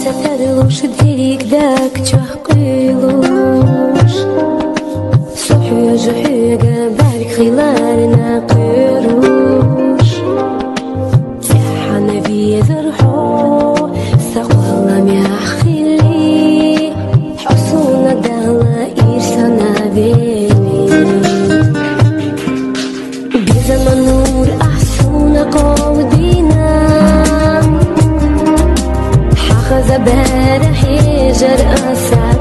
سفرلوش ديريك داك تحقيلوش صحي جحيقة بارك خلالنا قيروش سيحنا في ذرحو سقوى لم يخلي حصونا دالا إرسانا بيني بزمن نور أحسونا قودينا حخذ بارح يجر أسعى